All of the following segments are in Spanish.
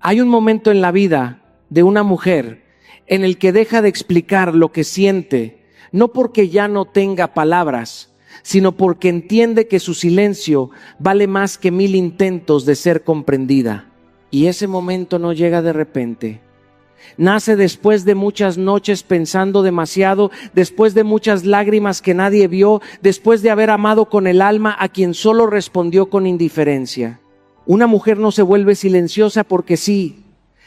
Hay un momento en la vida de una mujer en el que deja de explicar lo que siente, no porque ya no tenga palabras, sino porque entiende que su silencio vale más que 1000 intentos de ser comprendida. Y ese momento no llega de repente. Nace después de muchas noches pensando demasiado, después de muchas lágrimas que nadie vio, después de haber amado con el alma a quien solo respondió con indiferencia. Una mujer no se vuelve silenciosa porque sí,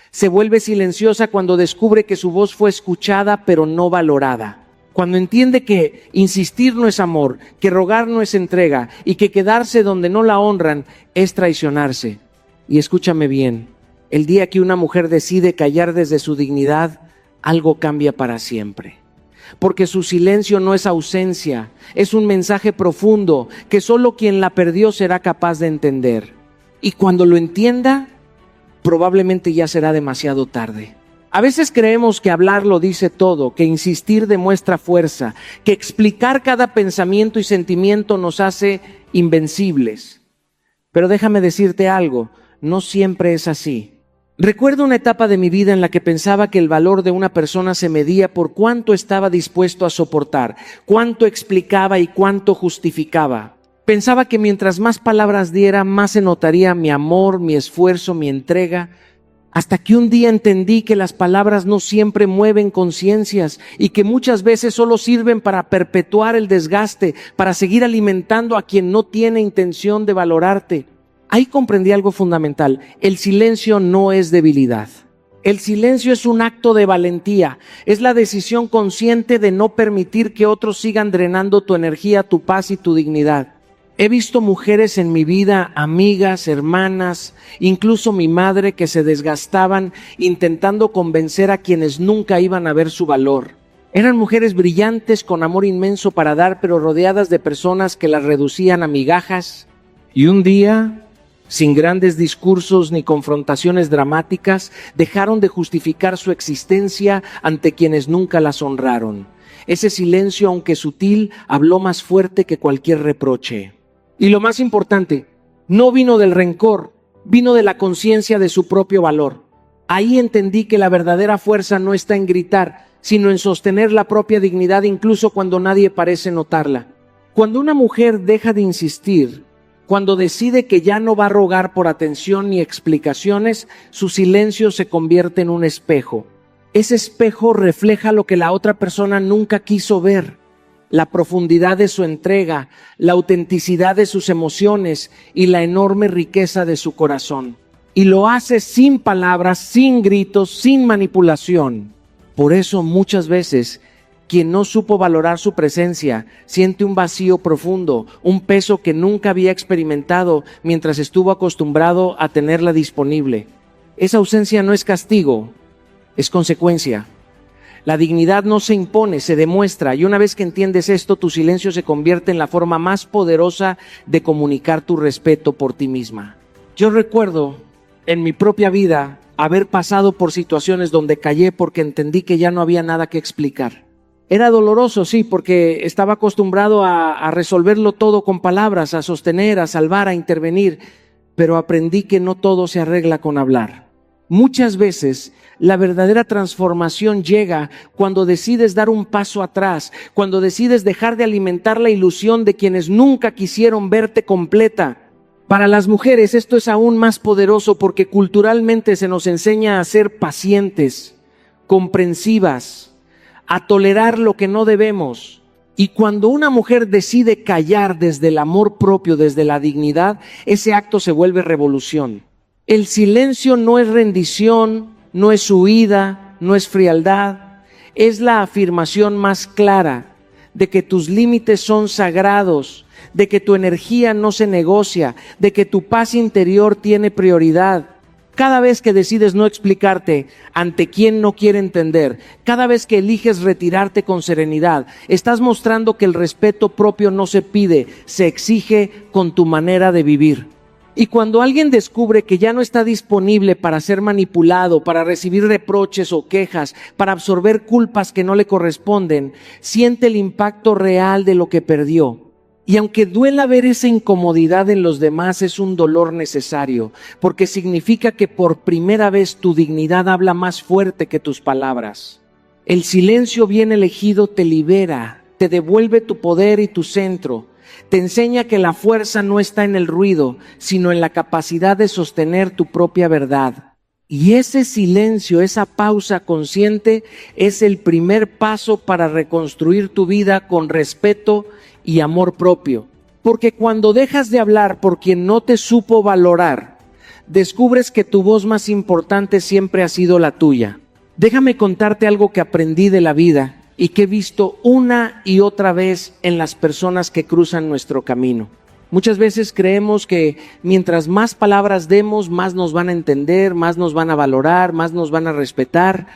se vuelve silenciosa cuando descubre que su voz fue escuchada pero no valorada. Cuando entiende que insistir no es amor, que rogar no es entrega y que quedarse donde no la honran es traicionarse. Y escúchame bien, el día que una mujer decide callar desde su dignidad, algo cambia para siempre. Porque su silencio no es ausencia, es un mensaje profundo que solo quien la perdió será capaz de entender. Y cuando lo entienda, probablemente ya será demasiado tarde. A veces creemos que hablar lo dice todo, que insistir demuestra fuerza, que explicar cada pensamiento y sentimiento nos hace invencibles. Pero déjame decirte algo, no siempre es así. Recuerdo una etapa de mi vida en la que pensaba que el valor de una persona se medía por cuánto estaba dispuesto a soportar, cuánto explicaba y cuánto justificaba. Pensaba que mientras más palabras diera, más se notaría mi amor, mi esfuerzo, mi entrega. Hasta que un día entendí que las palabras no siempre mueven conciencias y que muchas veces solo sirven para perpetuar el desgaste, para seguir alimentando a quien no tiene intención de valorarte. Ahí comprendí algo fundamental: el silencio no es debilidad. El silencio es un acto de valentía, es la decisión consciente de no permitir que otros sigan drenando tu energía, tu paz y tu dignidad. He visto mujeres en mi vida, amigas, hermanas, incluso mi madre, que se desgastaban intentando convencer a quienes nunca iban a ver su valor. Eran mujeres brillantes con amor inmenso para dar, pero rodeadas de personas que las reducían a migajas. Y un día, sin grandes discursos ni confrontaciones dramáticas, dejaron de justificar su existencia ante quienes nunca las honraron. Ese silencio, aunque sutil, habló más fuerte que cualquier reproche. Y lo más importante, no vino del rencor, vino de la conciencia de su propio valor. Ahí entendí que la verdadera fuerza no está en gritar, sino en sostener la propia dignidad incluso cuando nadie parece notarla. Cuando una mujer deja de insistir, cuando decide que ya no va a rogar por atención ni explicaciones, su silencio se convierte en un espejo. Ese espejo refleja lo que la otra persona nunca quiso ver: la profundidad de su entrega, la autenticidad de sus emociones y la enorme riqueza de su corazón. Y lo hace sin palabras, sin gritos, sin manipulación. Por eso muchas veces quien no supo valorar su presencia siente un vacío profundo, un peso que nunca había experimentado mientras estuvo acostumbrado a tenerla disponible. Esa ausencia no es castigo, es consecuencia. La dignidad no se impone, se demuestra, y una vez que entiendes esto, tu silencio se convierte en la forma más poderosa de comunicar tu respeto por ti misma. Yo recuerdo en mi propia vida haber pasado por situaciones donde callé porque entendí que ya no había nada que explicar. Era doloroso, sí, porque estaba acostumbrado a resolverlo todo con palabras, a sostener, a salvar, a intervenir, pero aprendí que no todo se arregla con hablar. Muchas veces la verdadera transformación llega cuando decides dar un paso atrás, cuando decides dejar de alimentar la ilusión de quienes nunca quisieron verte completa. Para las mujeres esto es aún más poderoso porque culturalmente se nos enseña a ser pacientes, comprensivas, a tolerar lo que no debemos. Y cuando una mujer decide callar desde el amor propio, desde la dignidad, ese acto se vuelve revolución. El silencio no es rendición, no es huida, no es frialdad. Es la afirmación más clara de que tus límites son sagrados, de que tu energía no se negocia, de que tu paz interior tiene prioridad. Cada vez que decides no explicarte ante quien no quiere entender, cada vez que eliges retirarte con serenidad, estás mostrando que el respeto propio no se pide, se exige con tu manera de vivir. Y cuando alguien descubre que ya no está disponible para ser manipulado, para recibir reproches o quejas, para absorber culpas que no le corresponden, siente el impacto real de lo que perdió. Y aunque duela ver esa incomodidad en los demás, es un dolor necesario, porque significa que por primera vez tu dignidad habla más fuerte que tus palabras. El silencio bien elegido te libera, te devuelve tu poder y tu centro, te enseña que la fuerza no está en el ruido, sino en la capacidad de sostener tu propia verdad. Y ese silencio, esa pausa consciente, es el primer paso para reconstruir tu vida con respeto y amor propio. Porque cuando dejas de hablar por quien no te supo valorar, descubres que tu voz más importante siempre ha sido la tuya. Déjame contarte algo que aprendí de la vida y que he visto una y otra vez en las personas que cruzan nuestro camino. Muchas veces creemos que mientras más palabras demos, más nos van a entender, más nos van a valorar, más nos van a respetar.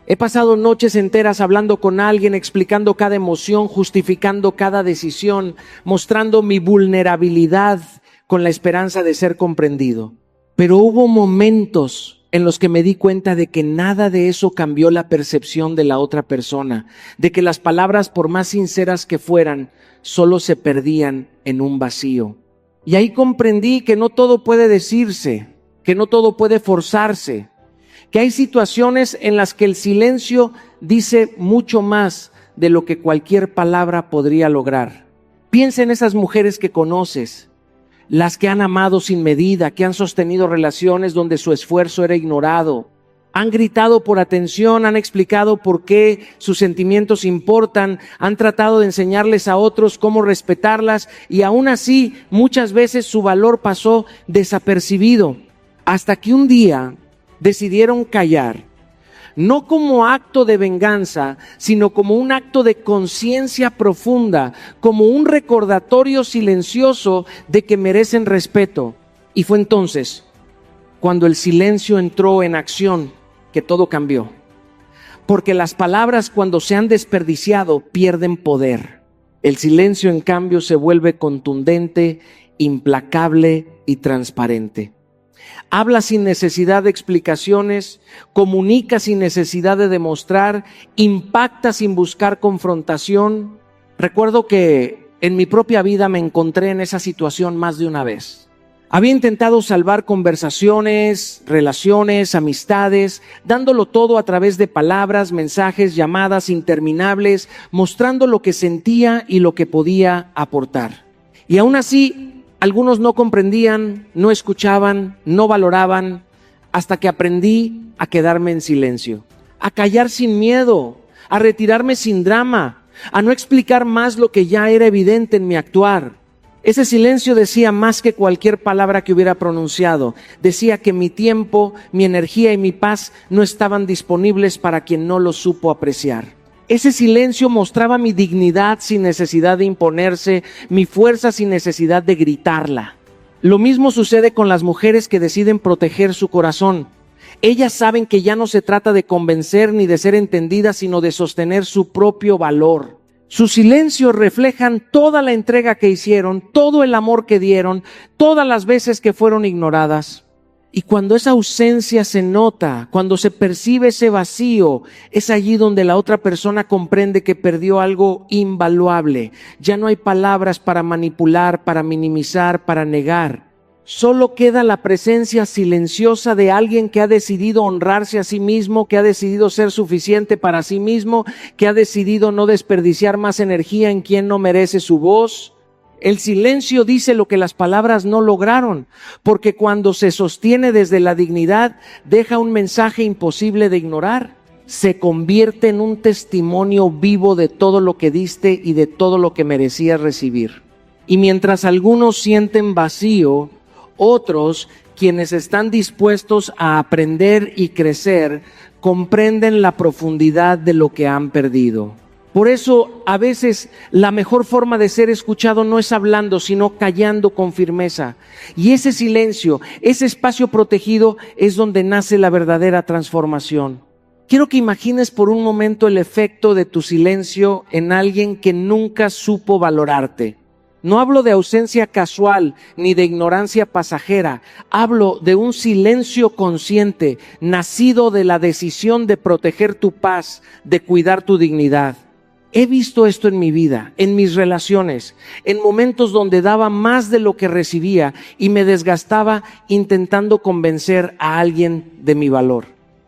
He pasado noches enteras hablando con alguien, explicando cada emoción, justificando cada decisión, mostrando mi vulnerabilidad con la esperanza de ser comprendido. Pero hubo momentos en los que me di cuenta de que nada de eso cambió la percepción de la otra persona, de que las palabras, por más sinceras que fueran, solo se perdían en un vacío. Y ahí comprendí que no todo puede decirse, que no todo puede forzarse, que hay situaciones en las que el silencio dice mucho más de lo que cualquier palabra podría lograr. Piensa en esas mujeres que conoces, las que han amado sin medida, que han sostenido relaciones donde su esfuerzo era ignorado, han gritado por atención, han explicado por qué sus sentimientos importan, han tratado de enseñarles a otros cómo respetarlas y aún así muchas veces su valor pasó desapercibido, hasta que un día decidieron callar, no como acto de venganza, sino como un acto de conciencia profunda, como un recordatorio silencioso de que merecen respeto. Y fue entonces, cuando el silencio entró en acción, que todo cambió. Porque las palabras, cuando se han desperdiciado, pierden poder. El silencio, en cambio, se vuelve contundente, implacable y transparente. Habla sin necesidad de explicaciones, comunica sin necesidad de demostrar, impacta sin buscar confrontación. Recuerdo que en mi propia vida me encontré en esa situación más de una vez. Había intentado salvar conversaciones, relaciones, amistades, dándolo todo a través de palabras, mensajes, llamadas interminables, mostrando lo que sentía y lo que podía aportar. Y aún así, algunos no comprendían, no escuchaban, no valoraban, hasta que aprendí a quedarme en silencio, a callar sin miedo, a retirarme sin drama, a no explicar más lo que ya era evidente en mi actuar. Ese silencio decía más que cualquier palabra que hubiera pronunciado. Decía que mi tiempo, mi energía y mi paz no estaban disponibles para quien no lo supo apreciar. Ese silencio mostraba mi dignidad sin necesidad de imponerse, mi fuerza sin necesidad de gritarla. Lo mismo sucede con las mujeres que deciden proteger su corazón. Ellas saben que ya no se trata de convencer ni de ser entendidas, sino de sostener su propio valor. Sus silencios reflejan toda la entrega que hicieron, todo el amor que dieron, todas las veces que fueron ignoradas. Y cuando esa ausencia se nota, cuando se percibe ese vacío, es allí donde la otra persona comprende que perdió algo invaluable. Ya no hay palabras para manipular, para minimizar, para negar. Solo queda la presencia silenciosa de alguien que ha decidido honrarse a sí mismo, que ha decidido ser suficiente para sí mismo, que ha decidido no desperdiciar más energía en quien no merece su voz. El silencio dice lo que las palabras no lograron, porque cuando se sostiene desde la dignidad, deja un mensaje imposible de ignorar. Se convierte en un testimonio vivo de todo lo que diste y de todo lo que merecías recibir. Y mientras algunos sienten vacío, otros, quienes están dispuestos a aprender y crecer, comprenden la profundidad de lo que han perdido. Por eso, a veces, la mejor forma de ser escuchado no es hablando, sino callando con firmeza. Y ese silencio, ese espacio protegido, es donde nace la verdadera transformación. Quiero que imagines por un momento el efecto de tu silencio en alguien que nunca supo valorarte. No hablo de ausencia casual ni de ignorancia pasajera. Hablo de un silencio consciente, nacido de la decisión de proteger tu paz, de cuidar tu dignidad. He visto esto en mi vida, en mis relaciones, en momentos donde daba más de lo que recibía y me desgastaba intentando convencer a alguien de mi valor.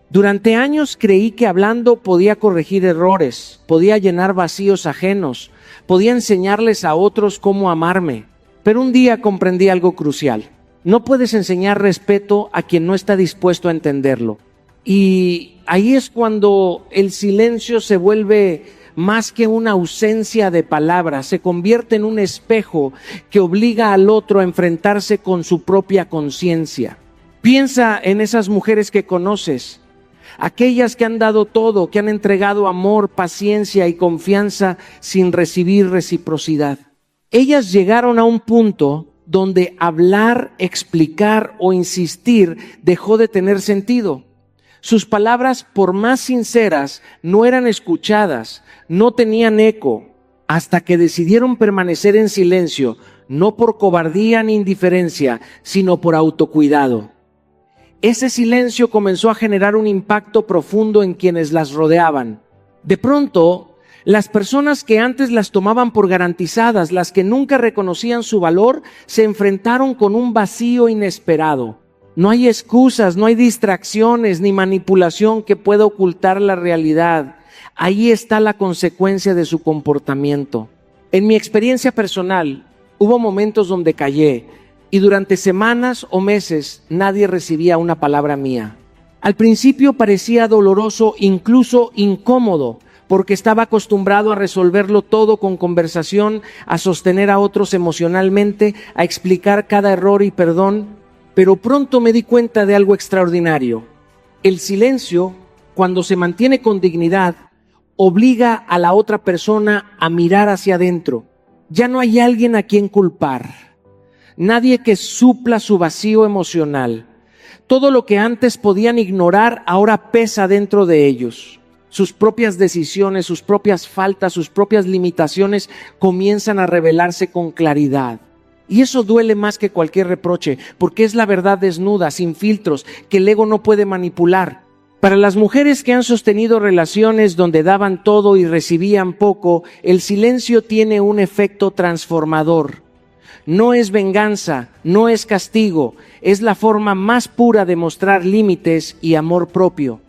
Durante años creí que hablando podía corregir errores, podía llenar vacíos ajenos, podía enseñarles a otros cómo amarme. Pero un día comprendí algo crucial. No puedes enseñar respeto a quien no está dispuesto a entenderlo. Y ahí es cuando el silencio se vuelve más que una ausencia de palabras, se convierte en un espejo que obliga al otro a enfrentarse con su propia conciencia. Piensa en esas mujeres que conoces, aquellas que han dado todo, que han entregado amor, paciencia y confianza sin recibir reciprocidad. Ellas llegaron a un punto donde hablar, explicar o insistir dejó de tener sentido. Sus palabras, por más sinceras, no eran escuchadas, no tenían eco, hasta que decidieron permanecer en silencio, no por cobardía ni indiferencia, sino por autocuidado. Ese silencio comenzó a generar un impacto profundo en quienes las rodeaban. De pronto, las personas que antes las tomaban por garantizadas, las que nunca reconocían su valor, se enfrentaron con un vacío inesperado. No hay excusas, no hay distracciones ni manipulación que pueda ocultar la realidad. Ahí está la consecuencia de su comportamiento. En mi experiencia personal, hubo momentos donde callé y durante semanas o meses nadie recibía una palabra mía. Al principio parecía doloroso, incluso incómodo, porque estaba acostumbrado a resolverlo todo con conversación, a sostener a otros emocionalmente, a explicar cada error y perdón. Pero pronto me di cuenta de algo extraordinario. El silencio, cuando se mantiene con dignidad, obliga a la otra persona a mirar hacia adentro. Ya no hay alguien a quien culpar, nadie que supla su vacío emocional. Todo lo que antes podían ignorar ahora pesa dentro de ellos. Sus propias decisiones, sus propias faltas, sus propias limitaciones comienzan a revelarse con claridad. Y eso duele más que cualquier reproche, porque es la verdad desnuda, sin filtros, que el ego no puede manipular. Para las mujeres que han sostenido relaciones donde daban todo y recibían poco, el silencio tiene un efecto transformador. No es venganza, no es castigo, es la forma más pura de mostrar límites y amor propio.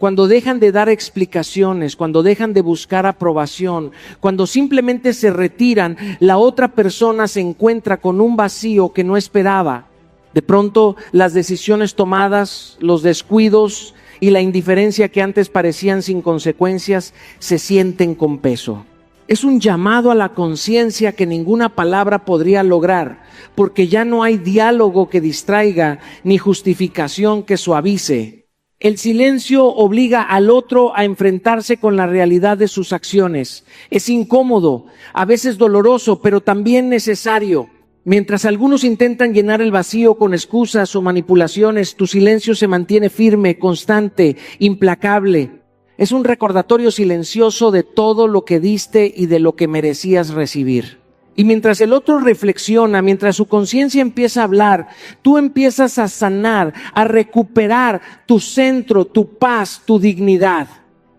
Cuando dejan de dar explicaciones, cuando dejan de buscar aprobación, cuando simplemente se retiran, la otra persona se encuentra con un vacío que no esperaba. De pronto, las decisiones tomadas, los descuidos y la indiferencia que antes parecían sin consecuencias, se sienten con peso. Es un llamado a la conciencia que ninguna palabra podría lograr, porque ya no hay diálogo que distraiga, ni justificación que suavice. El silencio obliga al otro a enfrentarse con la realidad de sus acciones. Es incómodo, a veces doloroso, pero también necesario. Mientras algunos intentan llenar el vacío con excusas o manipulaciones, tu silencio se mantiene firme, constante, implacable. Es un recordatorio silencioso de todo lo que diste y de lo que merecías recibir. Y mientras el otro reflexiona, mientras su conciencia empieza a hablar, tú empiezas a sanar, a recuperar tu centro, tu paz, tu dignidad.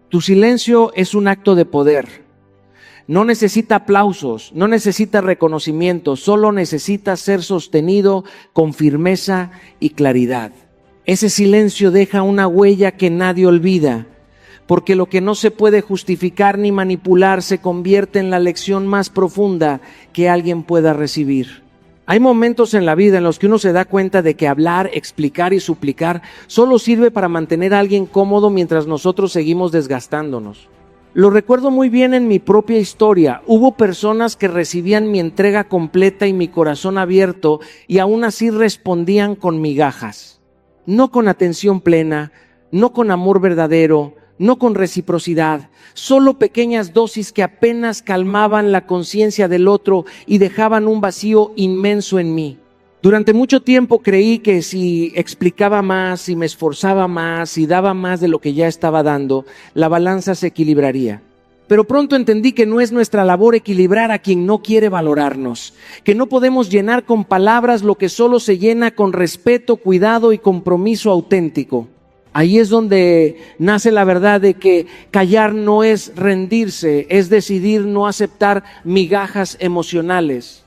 Tu silencio es un acto de poder. No necesita aplausos, no necesita reconocimiento, solo necesita ser sostenido con firmeza y claridad. Ese silencio deja una huella que nadie olvida, porque lo que no se puede justificar ni manipular se convierte en la lección más profunda que alguien pueda recibir. Hay momentos en la vida en los que uno se da cuenta de que hablar, explicar y suplicar solo sirve para mantener a alguien cómodo mientras nosotros seguimos desgastándonos. Lo recuerdo muy bien en mi propia historia. Hubo personas que recibían mi entrega completa y mi corazón abierto y aún así respondían con migajas. No con atención plena, no con amor verdadero, no con reciprocidad, solo pequeñas dosis que apenas calmaban la conciencia del otro y dejaban un vacío inmenso en mí. Durante mucho tiempo creí que si explicaba más, si me esforzaba más, si daba más de lo que ya estaba dando, la balanza se equilibraría. Pero pronto entendí que no es nuestra labor equilibrar a quien no quiere valorarnos, que no podemos llenar con palabras lo que solo se llena con respeto, cuidado y compromiso auténtico. Ahí es donde nace la verdad de que callar no es rendirse, es decidir no aceptar migajas emocionales.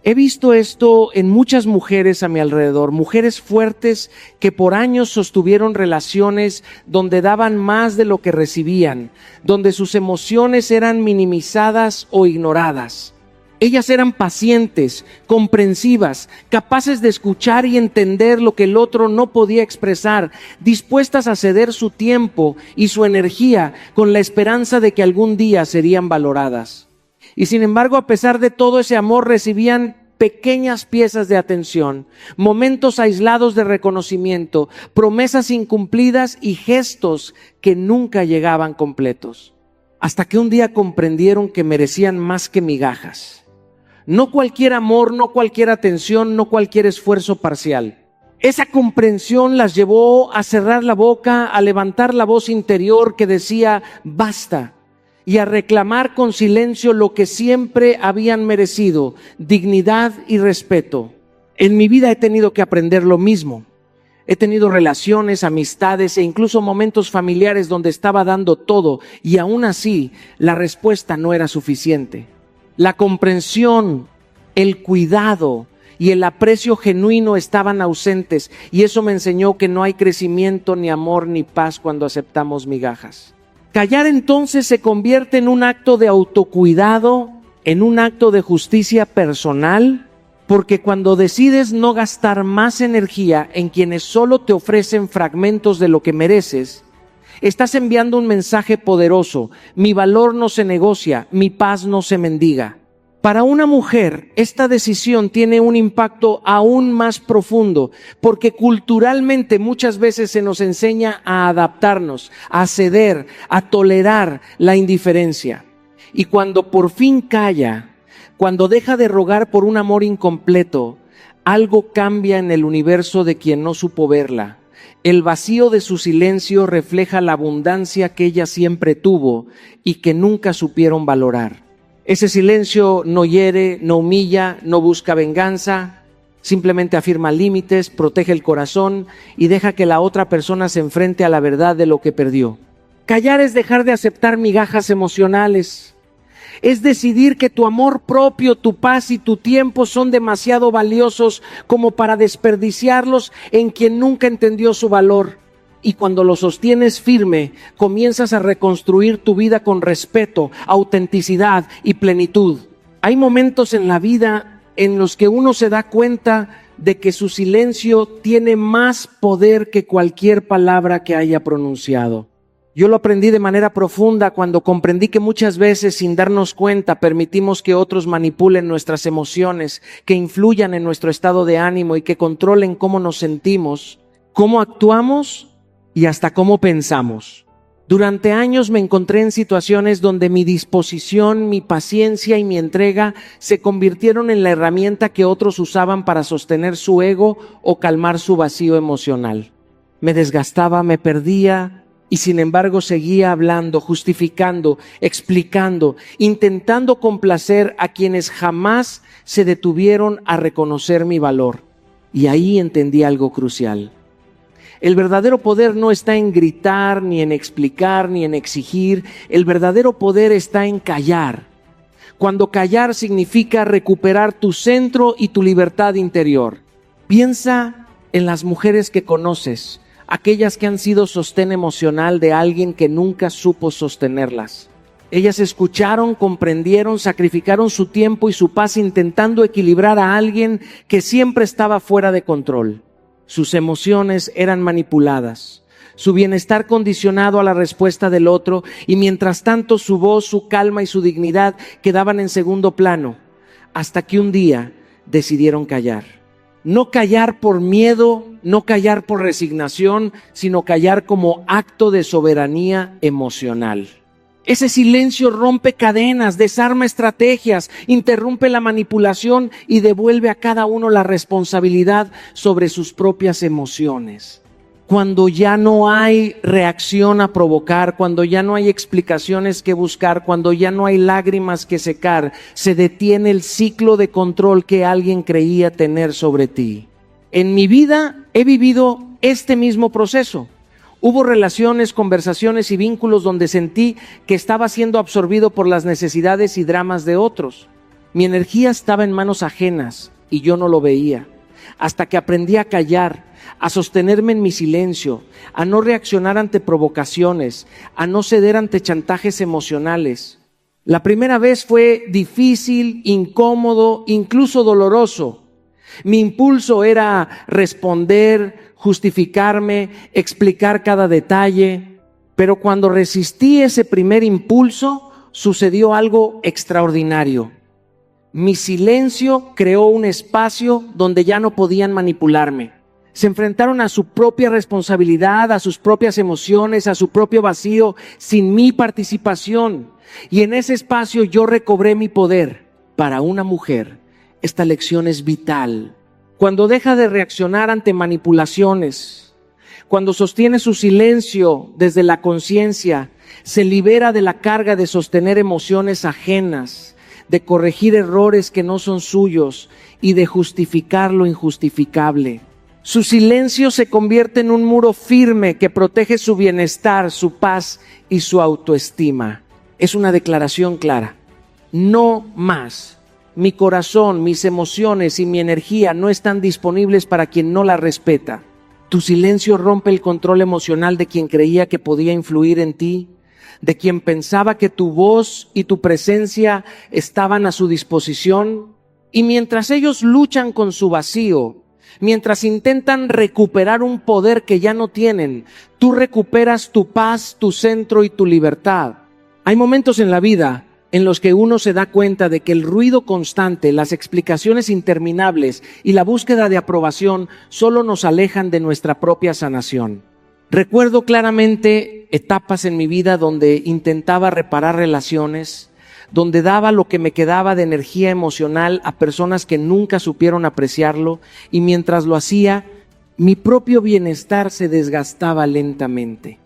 He visto esto en muchas mujeres a mi alrededor, mujeres fuertes que por años sostuvieron relaciones donde daban más de lo que recibían, donde sus emociones eran minimizadas o ignoradas. Ellas eran pacientes, comprensivas, capaces de escuchar y entender lo que el otro no podía expresar, dispuestas a ceder su tiempo y su energía con la esperanza de que algún día serían valoradas. Y sin embargo, a pesar de todo ese amor, recibían pequeñas piezas de atención, momentos aislados de reconocimiento, promesas incumplidas y gestos que nunca llegaban completos. Hasta que un día comprendieron que merecían más que migajas. No cualquier amor, no cualquier atención, no cualquier esfuerzo parcial. Esa comprensión las llevó a cerrar la boca, a levantar la voz interior que decía basta y a reclamar con silencio lo que siempre habían merecido, dignidad y respeto. En mi vida he tenido que aprender lo mismo. He tenido relaciones, amistades e incluso momentos familiares donde estaba dando todo y aún así la respuesta no era suficiente. La comprensión, el cuidado y el aprecio genuino estaban ausentes y eso me enseñó que no hay crecimiento, ni amor, ni paz cuando aceptamos migajas. Callar entonces se convierte en un acto de autocuidado, en un acto de justicia personal, porque cuando decides no gastar más energía en quienes solo te ofrecen fragmentos de lo que mereces, estás enviando un mensaje poderoso: mi valor no se negocia, mi paz no se mendiga. Para una mujer, esta decisión tiene un impacto aún más profundo, porque culturalmente muchas veces se nos enseña a adaptarnos, a ceder, a tolerar la indiferencia. Y cuando por fin calla, cuando deja de rogar por un amor incompleto, algo cambia en el universo de quien no supo verla. El vacío de su silencio refleja la abundancia que ella siempre tuvo y que nunca supieron valorar. Ese silencio no hiere, no humilla, no busca venganza, simplemente afirma límites, protege el corazón y deja que la otra persona se enfrente a la verdad de lo que perdió. Callar es dejar de aceptar migajas emocionales. Es decidir que tu amor propio, tu paz y tu tiempo son demasiado valiosos como para desperdiciarlos en quien nunca entendió su valor. Y cuando lo sostienes firme, comienzas a reconstruir tu vida con respeto, autenticidad y plenitud. Hay momentos en la vida en los que uno se da cuenta de que su silencio tiene más poder que cualquier palabra que haya pronunciado. Yo lo aprendí de manera profunda cuando comprendí que muchas veces, sin darnos cuenta, permitimos que otros manipulen nuestras emociones, que influyan en nuestro estado de ánimo y que controlen cómo nos sentimos, cómo actuamos y hasta cómo pensamos. Durante años me encontré en situaciones donde mi disposición, mi paciencia y mi entrega se convirtieron en la herramienta que otros usaban para sostener su ego o calmar su vacío emocional. Me desgastaba, me perdía y sin embargo seguía hablando, justificando, explicando, intentando complacer a quienes jamás se detuvieron a reconocer mi valor. Y ahí entendí algo crucial. El verdadero poder no está en gritar, ni en explicar, ni en exigir. El verdadero poder está en callar. Cuando callar significa recuperar tu centro y tu libertad interior. Piensa en las mujeres que conoces, aquellas que han sido sostén emocional de alguien que nunca supo sostenerlas. Ellas escucharon, comprendieron, sacrificaron su tiempo y su paz intentando equilibrar a alguien que siempre estaba fuera de control. Sus emociones eran manipuladas, su bienestar condicionado a la respuesta del otro, y mientras tanto su voz, su calma y su dignidad quedaban en segundo plano, hasta que un día decidieron callar. No callar por miedo, no callar por resignación, sino callar como acto de soberanía emocional. Ese silencio rompe cadenas, desarma estrategias, interrumpe la manipulación y devuelve a cada uno la responsabilidad sobre sus propias emociones. Cuando ya no hay reacción a provocar, cuando ya no hay explicaciones que buscar, cuando ya no hay lágrimas que secar, se detiene el ciclo de control que alguien creía tener sobre ti. En mi vida he vivido este mismo proceso. Hubo relaciones, conversaciones y vínculos donde sentí que estaba siendo absorbido por las necesidades y dramas de otros. Mi energía estaba en manos ajenas y yo no lo veía, hasta que aprendí a callar, a sostenerme en mi silencio, a no reaccionar ante provocaciones, a no ceder ante chantajes emocionales. La primera vez fue difícil, incómodo, incluso doloroso. Mi impulso era responder, justificarme, explicar cada detalle, pero cuando resistí ese primer impulso, sucedió algo extraordinario. Mi silencio creó un espacio donde ya no podían manipularme. Se enfrentaron a su propia responsabilidad, a sus propias emociones, a su propio vacío, sin mi participación. Y en ese espacio yo recobré mi poder. Para una mujer, esta lección es vital. Cuando deja de reaccionar ante manipulaciones, cuando sostiene su silencio desde la conciencia, se libera de la carga de sostener emociones ajenas, de corregir errores que no son suyos y de justificar lo injustificable. Su silencio se convierte en un muro firme que protege su bienestar, su paz y su autoestima. Es una declaración clara. No más. Mi corazón, mis emociones y mi energía no están disponibles para quien no la respeta. Tu silencio rompe el control emocional de quien creía que podía influir en ti, de quien pensaba que tu voz y tu presencia estaban a su disposición. Y mientras ellos luchan con su vacío, mientras intentan recuperar un poder que ya no tienen, tú recuperas tu paz, tu centro y tu libertad. Hay momentos en la vida en los que uno se da cuenta de que el ruido constante, las explicaciones interminables y la búsqueda de aprobación solo nos alejan de nuestra propia sanación. Recuerdo claramente etapas en mi vida donde intentaba reparar relaciones, donde daba lo que me quedaba de energía emocional a personas que nunca supieron apreciarlo, y mientras lo hacía, mi propio bienestar se desgastaba lentamente.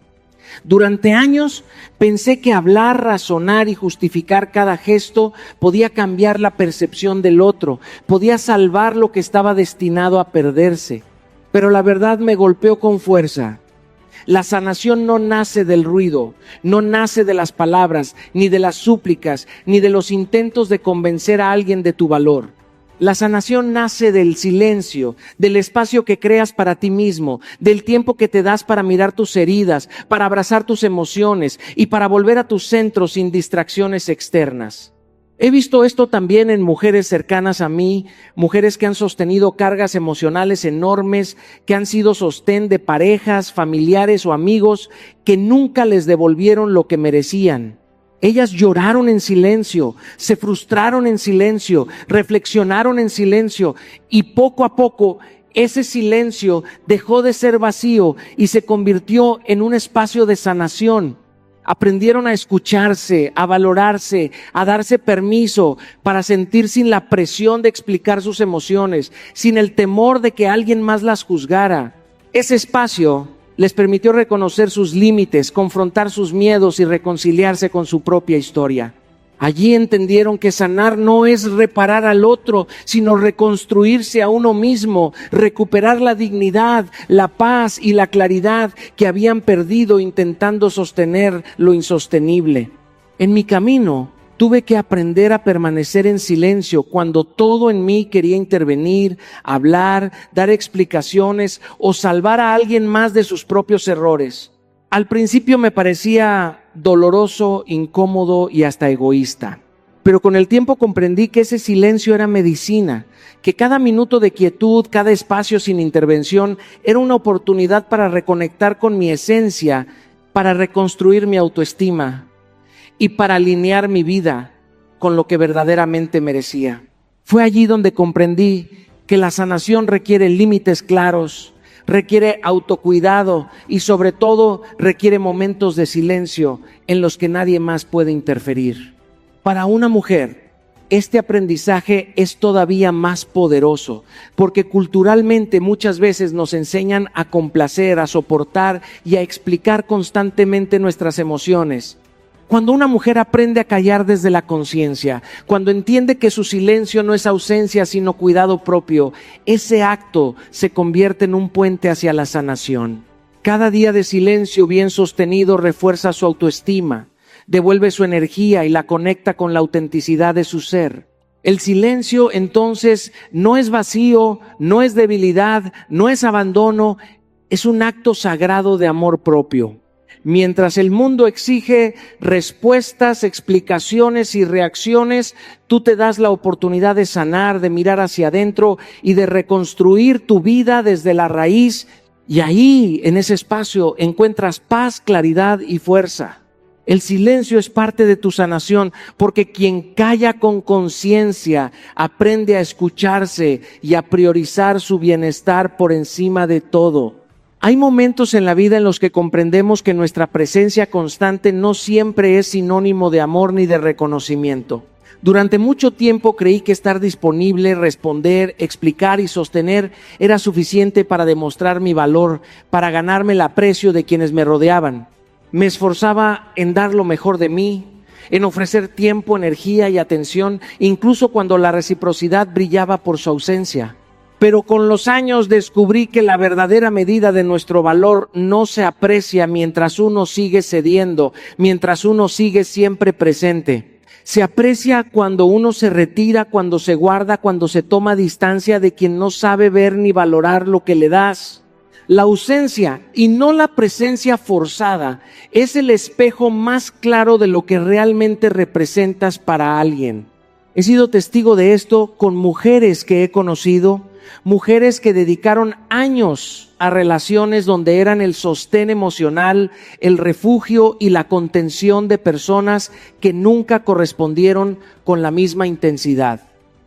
Durante años pensé que hablar, razonar y justificar cada gesto podía cambiar la percepción del otro, podía salvar lo que estaba destinado a perderse. Pero la verdad me golpeó con fuerza. La sanación no nace del ruido, no nace de las palabras, ni de las súplicas, ni de los intentos de convencer a alguien de tu valor. La sanación nace del silencio, del espacio que creas para ti mismo, del tiempo que te das para mirar tus heridas, para abrazar tus emociones y para volver a tu centro sin distracciones externas. He visto esto también en mujeres cercanas a mí, mujeres que han sostenido cargas emocionales enormes, que han sido sostén de parejas, familiares o amigos que nunca les devolvieron lo que merecían. Ellas lloraron en silencio, se frustraron en silencio, reflexionaron en silencio y poco a poco ese silencio dejó de ser vacío y se convirtió en un espacio de sanación. Aprendieron a escucharse, a valorarse, a darse permiso para sentir sin la presión de explicar sus emociones, sin el temor de que alguien más las juzgara. Ese espacio les permitió reconocer sus límites, confrontar sus miedos y reconciliarse con su propia historia. Allí entendieron que sanar no es reparar al otro, sino reconstruirse a uno mismo, recuperar la dignidad, la paz y la claridad que habían perdido intentando sostener lo insostenible. En mi camino, tuve que aprender a permanecer en silencio cuando todo en mí quería intervenir, hablar, dar explicaciones o salvar a alguien más de sus propios errores. Al principio me parecía doloroso, incómodo y hasta egoísta. Pero con el tiempo comprendí que ese silencio era medicina, que cada minuto de quietud, cada espacio sin intervención era una oportunidad para reconectar con mi esencia, para reconstruir mi autoestima y para alinear mi vida con lo que verdaderamente merecía. Fue allí donde comprendí que la sanación requiere límites claros, requiere autocuidado y sobre todo requiere momentos de silencio en los que nadie más puede interferir. Para una mujer, este aprendizaje es todavía más poderoso porque culturalmente muchas veces nos enseñan a complacer, a soportar y a explicar constantemente nuestras emociones. Cuando una mujer aprende a callar desde la conciencia, cuando entiende que su silencio no es ausencia sino cuidado propio, ese acto se convierte en un puente hacia la sanación. Cada día de silencio bien sostenido refuerza su autoestima, devuelve su energía y la conecta con la autenticidad de su ser. El silencio entonces no es vacío, no es debilidad, no es abandono, es un acto sagrado de amor propio. Mientras el mundo exige respuestas, explicaciones y reacciones, tú te das la oportunidad de sanar, de mirar hacia adentro y de reconstruir tu vida desde la raíz. Y ahí, en ese espacio, encuentras paz, claridad y fuerza. El silencio es parte de tu sanación, porque quien calla con conciencia aprende a escucharse y a priorizar su bienestar por encima de todo. Hay momentos en la vida en los que comprendemos que nuestra presencia constante no siempre es sinónimo de amor ni de reconocimiento. Durante mucho tiempo creí que estar disponible, responder, explicar y sostener era suficiente para demostrar mi valor, para ganarme el aprecio de quienes me rodeaban. Me esforzaba en dar lo mejor de mí, en ofrecer tiempo, energía y atención, incluso cuando la reciprocidad brillaba por su ausencia. Pero con los años descubrí que la verdadera medida de nuestro valor no se aprecia mientras uno sigue cediendo, mientras uno sigue siempre presente. Se aprecia cuando uno se retira, cuando se guarda, cuando se toma distancia de quien no sabe ver ni valorar lo que le das. La ausencia y no la presencia forzada es el espejo más claro de lo que realmente representas para alguien. He sido testigo de esto con mujeres que he conocido, mujeres que dedicaron años a relaciones donde eran el sostén emocional, el refugio y la contención de personas que nunca correspondieron con la misma intensidad.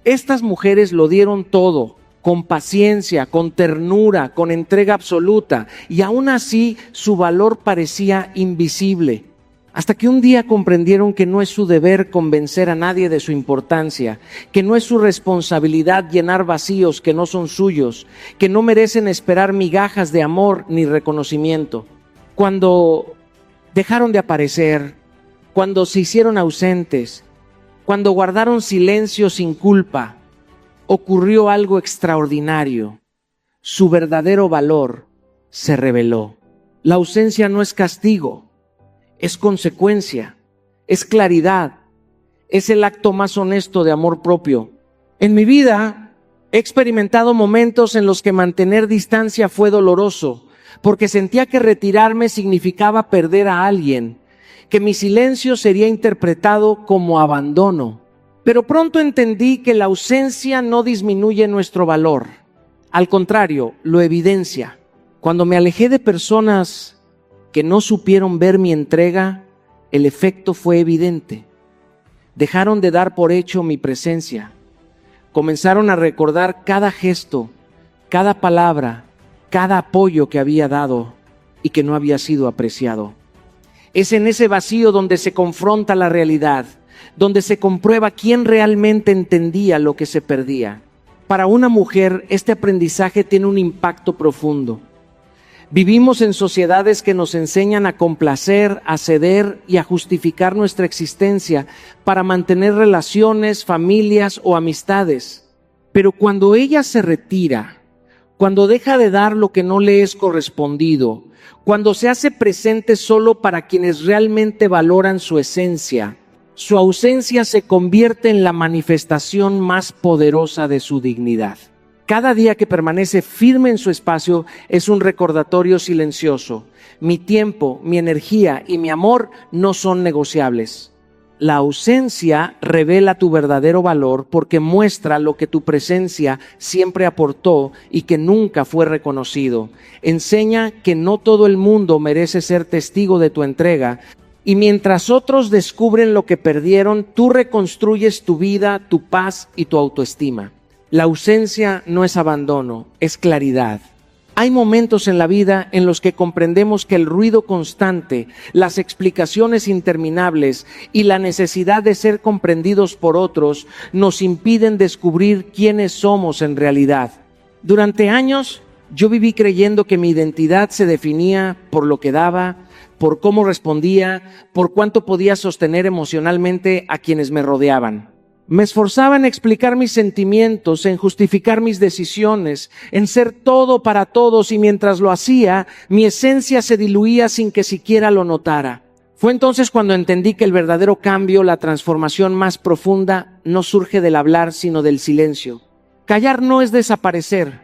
Estas mujeres lo dieron todo, con paciencia, con ternura, con entrega absoluta, y aún así su valor parecía invisible. Hasta que un día comprendieron que no es su deber convencer a nadie de su importancia, que no es su responsabilidad llenar vacíos que no son suyos, que no merecen esperar migajas de amor ni reconocimiento. Cuando dejaron de aparecer, cuando se hicieron ausentes, cuando guardaron silencio sin culpa, ocurrió algo extraordinario. Su verdadero valor se reveló. La ausencia no es castigo. Es consecuencia, es claridad, es el acto más honesto de amor propio. En mi vida he experimentado momentos en los que mantener distancia fue doloroso, porque sentía que retirarme significaba perder a alguien, que mi silencio sería interpretado como abandono. Pero pronto entendí que la ausencia no disminuye nuestro valor, al contrario, lo evidencia. Cuando me alejé de personas que no supieron ver mi entrega, el efecto fue evidente. Dejaron de dar por hecho mi presencia. Comenzaron a recordar cada gesto, cada palabra, cada apoyo que había dado y que no había sido apreciado. Es en ese vacío donde se confronta la realidad, donde se comprueba quién realmente entendía lo que se perdía. Para una mujer, este aprendizaje tiene un impacto profundo. Vivimos en sociedades que nos enseñan a complacer, a ceder y a justificar nuestra existencia para mantener relaciones, familias o amistades. Pero cuando ella se retira, cuando deja de dar lo que no le es correspondido, cuando se hace presente solo para quienes realmente valoran su esencia, su ausencia se convierte en la manifestación más poderosa de su dignidad. Cada día que permanece firme en su espacio es un recordatorio silencioso. Mi tiempo, mi energía y mi amor no son negociables. La ausencia revela tu verdadero valor porque muestra lo que tu presencia siempre aportó y que nunca fue reconocido. Enseña que no todo el mundo merece ser testigo de tu entrega. Y mientras otros descubren lo que perdieron, tú reconstruyes tu vida, tu paz y tu autoestima. La ausencia no es abandono, es claridad. Hay momentos en la vida en los que comprendemos que el ruido constante, las explicaciones interminables y la necesidad de ser comprendidos por otros nos impiden descubrir quiénes somos en realidad. Durante años, yo viví creyendo que mi identidad se definía por lo que daba, por cómo respondía, por cuánto podía sostener emocionalmente a quienes me rodeaban. Me esforzaba en explicar mis sentimientos, en justificar mis decisiones, en ser todo para todos, y mientras lo hacía, mi esencia se diluía sin que siquiera lo notara. Fue entonces cuando entendí que el verdadero cambio, la transformación más profunda, no surge del hablar, sino del silencio. Callar no es desaparecer,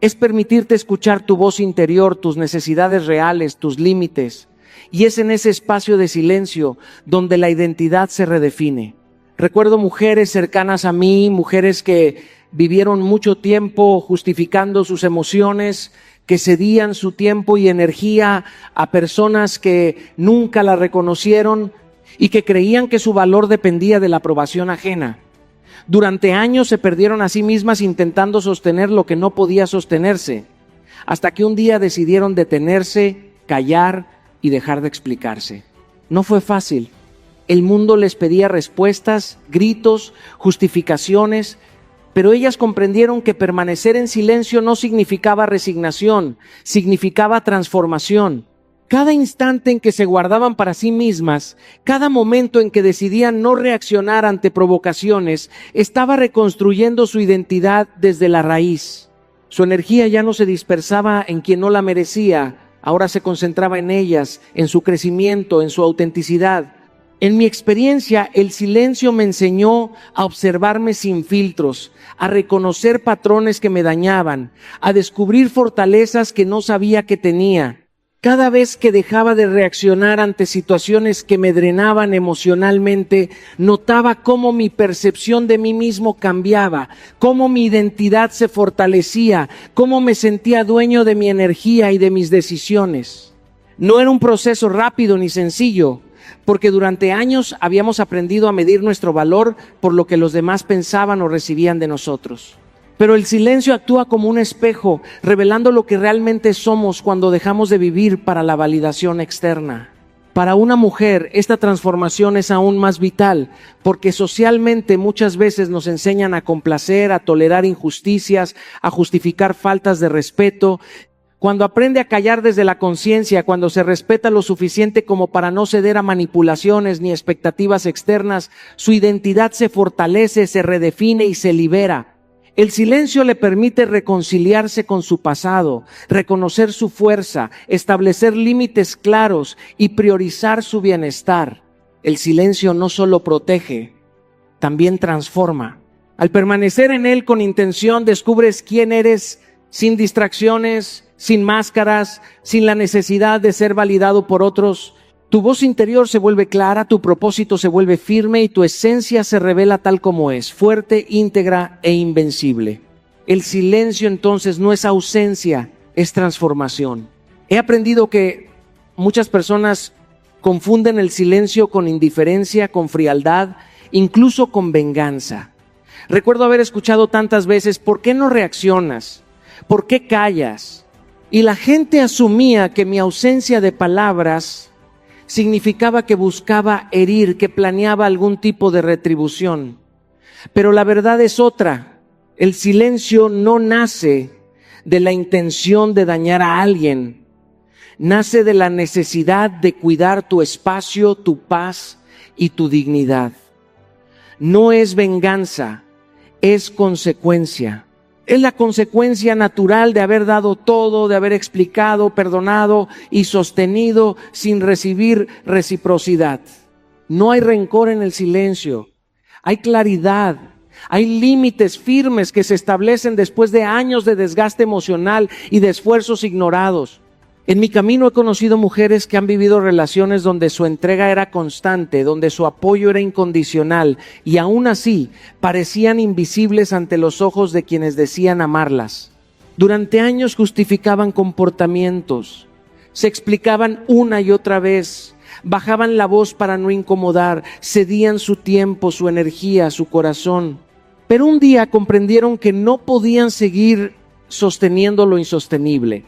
es permitirte escuchar tu voz interior, tus necesidades reales, tus límites. Y es en ese espacio de silencio donde la identidad se redefine. Recuerdo mujeres cercanas a mí, mujeres que vivieron mucho tiempo justificando sus emociones, que cedían su tiempo y energía a personas que nunca la reconocieron y que creían que su valor dependía de la aprobación ajena. Durante años se perdieron a sí mismas intentando sostener lo que no podía sostenerse, hasta que un día decidieron detenerse, callar y dejar de explicarse. No fue fácil. El mundo les pedía respuestas, gritos, justificaciones, pero ellas comprendieron que permanecer en silencio no significaba resignación, significaba transformación. Cada instante en que se guardaban para sí mismas, cada momento en que decidían no reaccionar ante provocaciones, estaba reconstruyendo su identidad desde la raíz. Su energía ya no se dispersaba en quien no la merecía, ahora se concentraba en ellas, en su crecimiento, en su autenticidad. En mi experiencia, el silencio me enseñó a observarme sin filtros, a reconocer patrones que me dañaban, a descubrir fortalezas que no sabía que tenía. Cada vez que dejaba de reaccionar ante situaciones que me drenaban emocionalmente, notaba cómo mi percepción de mí mismo cambiaba, cómo mi identidad se fortalecía, cómo me sentía dueño de mi energía y de mis decisiones. No era un proceso rápido ni sencillo, porque durante años habíamos aprendido a medir nuestro valor por lo que los demás pensaban o recibían de nosotros. Pero el silencio actúa como un espejo, revelando lo que realmente somos cuando dejamos de vivir para la validación externa. Para una mujer, esta transformación es aún más vital, porque socialmente muchas veces nos enseñan a complacer, a tolerar injusticias, a justificar faltas de respeto. Cuando aprende a callar desde la conciencia, cuando se respeta lo suficiente como para no ceder a manipulaciones ni expectativas externas, su identidad se fortalece, se redefine y se libera. El silencio le permite reconciliarse con su pasado, reconocer su fuerza, establecer límites claros y priorizar su bienestar. El silencio no solo protege, también transforma. Al permanecer en él con intención, descubres quién eres sin distracciones, sin máscaras, sin la necesidad de ser validado por otros. Tu voz interior se vuelve clara, tu propósito se vuelve firme y tu esencia se revela tal como es, fuerte, íntegra e invencible. El silencio entonces no es ausencia, es transformación. He aprendido que muchas personas confunden el silencio con indiferencia, con frialdad, incluso con venganza. Recuerdo haber escuchado tantas veces, ¿por qué no reaccionas? ¿Por qué callas? Y la gente asumía que mi ausencia de palabras significaba que buscaba herir, que planeaba algún tipo de retribución. Pero la verdad es otra. El silencio no nace de la intención de dañar a alguien. Nace de la necesidad de cuidar tu espacio, tu paz y tu dignidad. No es venganza, es consecuencia. Es la consecuencia natural de haber dado todo, de haber explicado, perdonado y sostenido sin recibir reciprocidad. No hay rencor en el silencio, hay claridad, hay límites firmes que se establecen después de años de desgaste emocional y de esfuerzos ignorados. En mi camino he conocido mujeres que han vivido relaciones donde su entrega era constante, donde su apoyo era incondicional y aún así parecían invisibles ante los ojos de quienes decían amarlas. Durante años justificaban comportamientos, se explicaban una y otra vez, bajaban la voz para no incomodar, cedían su tiempo, su energía, su corazón. Pero un día comprendieron que no podían seguir sosteniendo lo insostenible,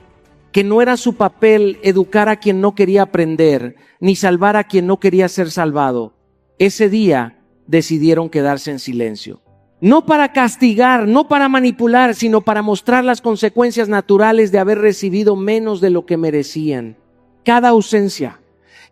que no era su papel educar a quien no quería aprender, ni salvar a quien no quería ser salvado. Ese día decidieron quedarse en silencio. No para castigar, no para manipular, sino para mostrar las consecuencias naturales de haber recibido menos de lo que merecían. Cada ausencia,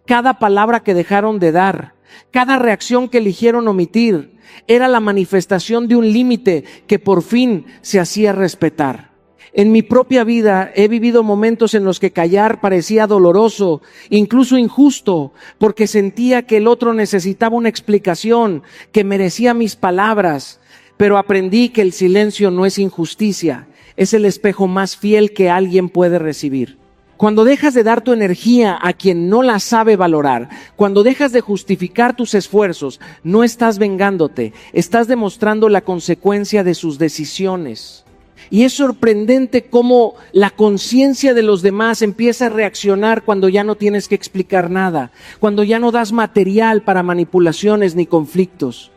cada palabra que dejaron de dar, Cada reacción que eligieron omitir era la manifestación de un límite que por fin se hacía respetar. En mi propia vida he vivido momentos en los que callar parecía doloroso, incluso injusto, porque sentía que el otro necesitaba una explicación, que merecía mis palabras. Pero aprendí que el silencio no es injusticia, es el espejo más fiel que alguien puede recibir. Cuando dejas de dar tu energía a quien no la sabe valorar, cuando dejas de justificar tus esfuerzos, no estás vengándote, estás demostrando la consecuencia de sus decisiones. Y es sorprendente cómo la conciencia de los demás empieza a reaccionar cuando ya no tienes que explicar nada, cuando ya no das material para manipulaciones ni conflictos.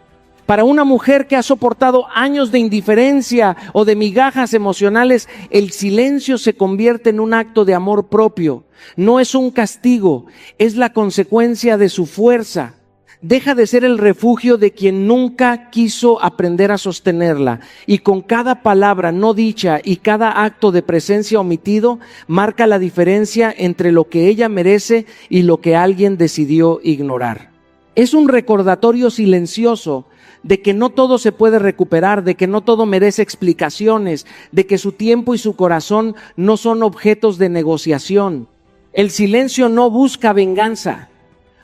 Para una mujer que ha soportado años de indiferencia o de migajas emocionales, el silencio se convierte en un acto de amor propio. No es un castigo, es la consecuencia de su fuerza. Deja de ser el refugio de quien nunca quiso aprender a sostenerla. Y con cada palabra no dicha y cada acto de presencia omitido, marca la diferencia entre lo que ella merece y lo que alguien decidió ignorar. Es un recordatorio silencioso de que no todo se puede recuperar, de que no todo merece explicaciones, de que su tiempo y su corazón no son objetos de negociación. El silencio no busca venganza,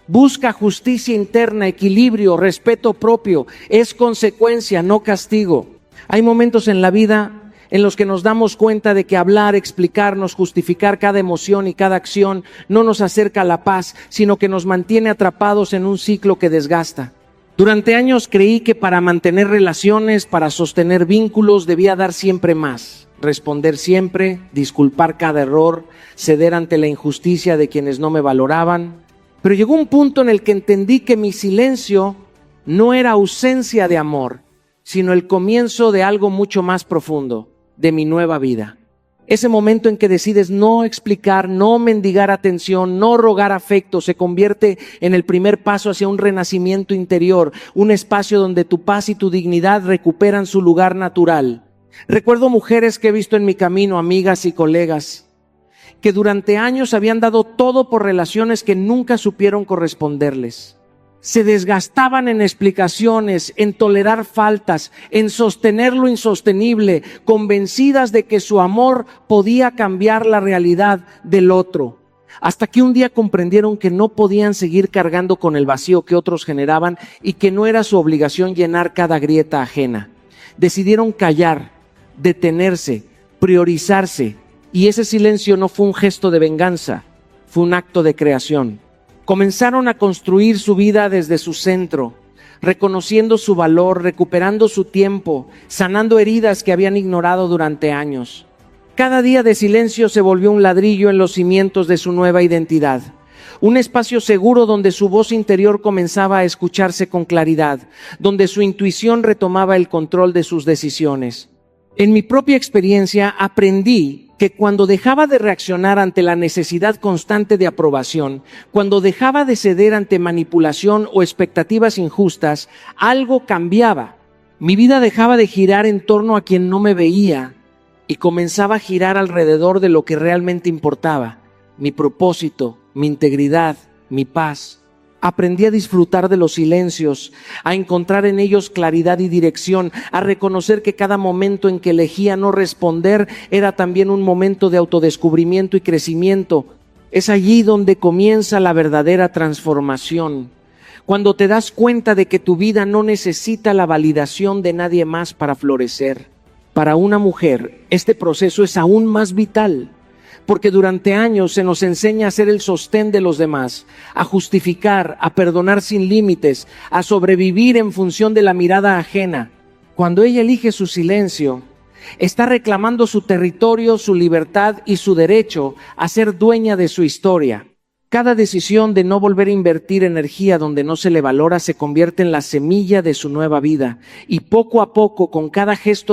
busca justicia interna, equilibrio, respeto propio. Es consecuencia, no castigo. Hay momentos en la vida en los que nos damos cuenta de que hablar, explicarnos, justificar cada emoción y cada acción no nos acerca a la paz, sino que nos mantiene atrapados en un ciclo que desgasta. Durante años creí que para mantener relaciones, para sostener vínculos, debía dar siempre más, responder siempre, disculpar cada error, ceder ante la injusticia de quienes no me valoraban. Pero llegó un punto en el que entendí que mi silencio no era ausencia de amor, sino el comienzo de algo mucho más profundo, de mi nueva vida. Ese momento en que decides no explicar, no mendigar atención, no rogar afecto, se convierte en el primer paso hacia un renacimiento interior, un espacio donde tu paz y tu dignidad recuperan su lugar natural. Recuerdo mujeres que he visto en mi camino, amigas y colegas, que durante años habían dado todo por relaciones que nunca supieron corresponderles. Se desgastaban en explicaciones, en tolerar faltas, en sostener lo insostenible, convencidas de que su amor podía cambiar la realidad del otro. Hasta que un día comprendieron que no podían seguir cargando con el vacío que otros generaban y que no era su obligación llenar cada grieta ajena. Decidieron callar, detenerse, priorizarse, y ese silencio no fue un gesto de venganza, fue un acto de creación. Comenzaron a construir su vida desde su centro, reconociendo su valor, recuperando su tiempo, sanando heridas que habían ignorado durante años. Cada día de silencio se volvió un ladrillo en los cimientos de su nueva identidad, un espacio seguro donde su voz interior comenzaba a escucharse con claridad, donde su intuición retomaba el control de sus decisiones. En mi propia experiencia aprendí que cuando dejaba de reaccionar ante la necesidad constante de aprobación, cuando dejaba de ceder ante manipulación o expectativas injustas, algo cambiaba. Mi vida dejaba de girar en torno a quien no me veía y comenzaba a girar alrededor de lo que realmente importaba: mi propósito, mi integridad, mi paz. Aprendí a disfrutar de los silencios, a encontrar en ellos claridad y dirección, a reconocer que cada momento en que elegía no responder era también un momento de autodescubrimiento y crecimiento. Es allí donde comienza la verdadera transformación. Cuando te das cuenta de que tu vida no necesita la validación de nadie más para florecer. Para una mujer, este proceso es aún más vital, porque durante años se nos enseña a ser el sostén de los demás, a justificar, a perdonar sin límites, a sobrevivir en función de la mirada ajena. Cuando ella elige su silencio, está reclamando su territorio, su libertad y su derecho a ser dueña de su historia. Cada decisión de no volver a invertir energía donde no se le valora se convierte en la semilla de su nueva vida, y poco a poco, con cada gesto